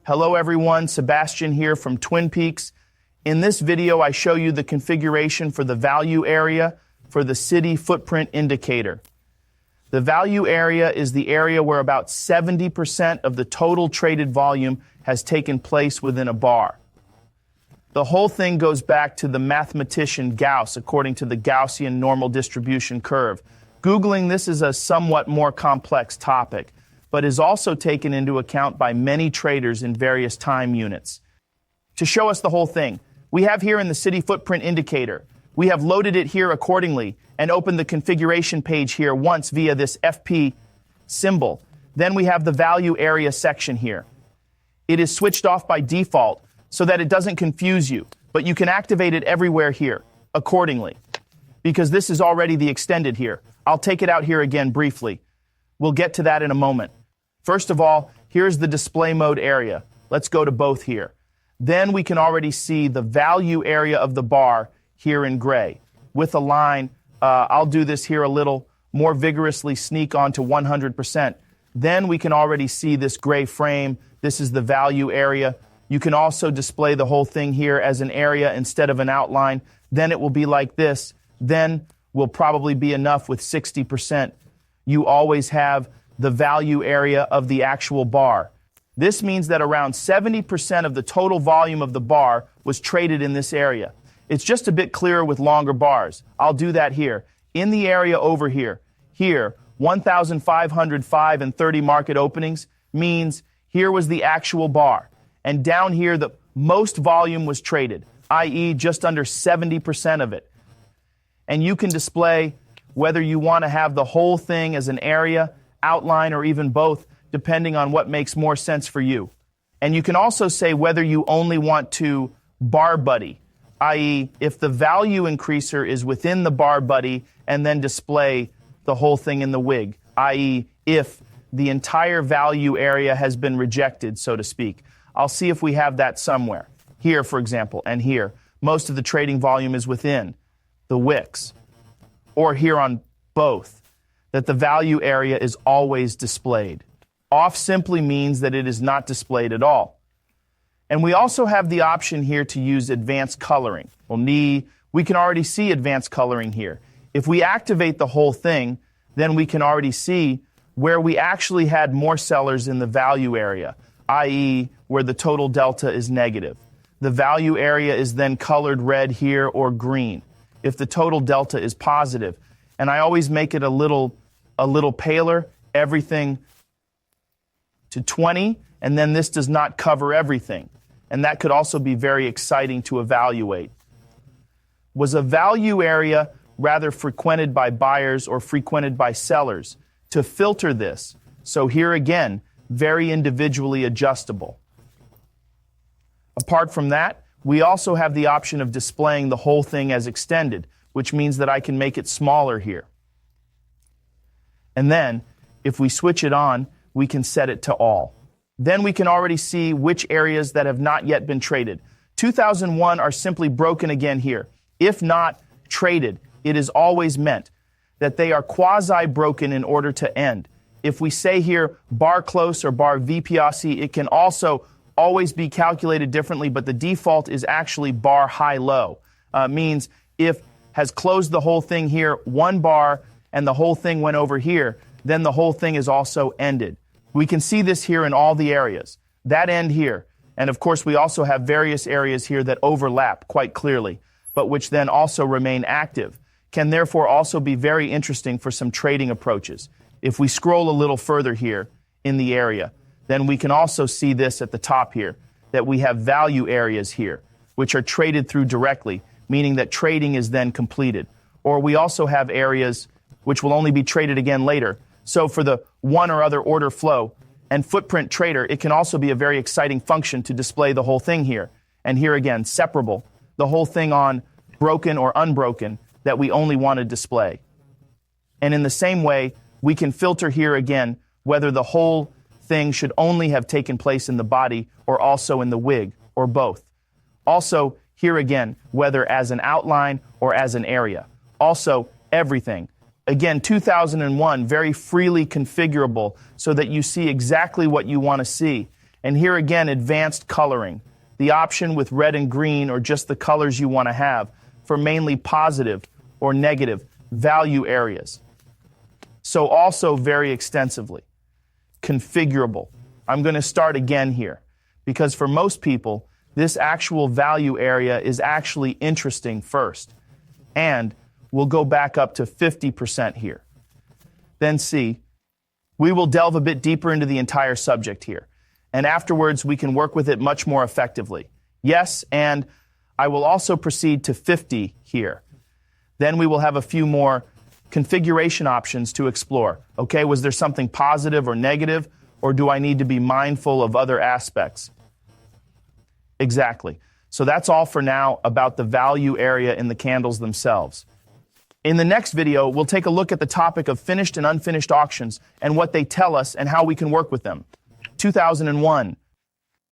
Hello everyone, Sebastian here from Twin Peaks. In this video, I show you the configuration for the value area for the SidiFootprint Indicator. The value area is the area where about 70% of the total traded volume has taken place within a bar. The whole thing goes back to the mathematician Gauss according to the Gaussian normal distribution curve. Googling this is a somewhat more complex topic, but is also taken into account by many traders in various time units. To show us the whole thing, we have here in the SidiFootprint Indicator. We have loaded it here accordingly and opened the configuration page here once via this FP symbol. Then we have the value area section here. It is switched off by default so that it doesn't confuse you, but you can activate it everywhere here accordingly, because this is already the extended here. I'll take it out here again briefly. We'll get to that in a moment. First of all, here's the display mode area. Let's go to both here. Then we can already see the value area of the bar here in gray with a line. I'll do this here a little more vigorously, sneak on to 100%. Then we can already see this gray frame. This is the value area. You can also display the whole thing here as an area instead of an outline. Then it will be like this. Then will probably be enough with 60%. You always have the value area of the actual bar. This means that around 70% of the total volume of the bar was traded in this area. It's just a bit clearer with longer bars. I'll do that here. In the area over here, 1,505 and 30 market openings means here was the actual bar. And down here, the most volume was traded, i.e. just under 70% of it. And you can display whether you want to have the whole thing as an area, outline, or even both, depending on what makes more sense for you. And you can also say whether you only want to bar buddy, i.e. if the value increaser is within the bar buddy, and then display the whole thing in the wig, i.e. if the entire value area has been rejected, so to speak. I'll see if we have that somewhere. Here, for example, and here, most of the trading volume is within the wicks, or here on both, that the value area is always displayed. Off simply means that it is not displayed at all. And we also have the option here to use advanced coloring. Well, we can already see advanced coloring here. If we activate the whole thing, then we can already see where we actually had more sellers in the value area, i.e. where the total delta is negative. The value area is then colored red here or green if the total delta is positive. And I always make it a little paler, everything to 20, and then this does not cover everything. And that could also be very exciting to evaluate. Was a value area rather frequented by buyers or frequented by sellers? To filter this, so here again, very individually adjustable. Apart from that, we also have the option of displaying the whole thing as extended, which means that I can make it smaller here. And then, if we switch it on, we can set it to all. Then we can already see which areas that have not yet been traded. 2001 are simply broken again here. If not traded, it is always meant that they are quasi-broken in order to end. If we say here bar close or bar VPOC, it can also always be calculated differently, but the default is actually bar high-low. Means if has closed the whole thing here, one bar, and the whole thing went over here, then the whole thing is also ended. We can see this here in all the areas. That end here. And of course, we also have various areas here that overlap quite clearly, but which then also remain active, can therefore also be very interesting for some trading approaches. If we scroll a little further here in the area, then we can also see this at the top here, that we have value areas here, which are traded through directly, meaning that trading is then completed. Or we also have areas which will only be traded again later. So for the one or other order flow and footprint trader, it can also be a very exciting function to display the whole thing here. And here again, separable, the whole thing on broken or unbroken that we only want to display. And in the same way, we can filter here again whether the whole thing should only have taken place in the body or also in the wig, or both. Also, here again, whether as an outline or as an area. Also, everything. Again, 2001, very freely configurable so that you see exactly what you want to see. And here again, advanced coloring, the option with red and green or just the colors you want to have for mainly positive or negative value areas. So also very extensively. Configurable. I'm going to start again here because for most people, this actual value area is actually interesting first. And we'll go back up to 50% here. Then C, we will delve a bit deeper into the entire subject here. And afterwards, we can work with it much more effectively. Yes, and I will also proceed to 50 here. Then we will have a few more configuration options to explore. Okay, was there something positive or negative, or do I need to be mindful of other aspects? Exactly. So that's all for now about the value area in the candles themselves. In the next video, we'll take a look at the topic of finished and unfinished auctions and what they tell us and how we can work with them. 2001.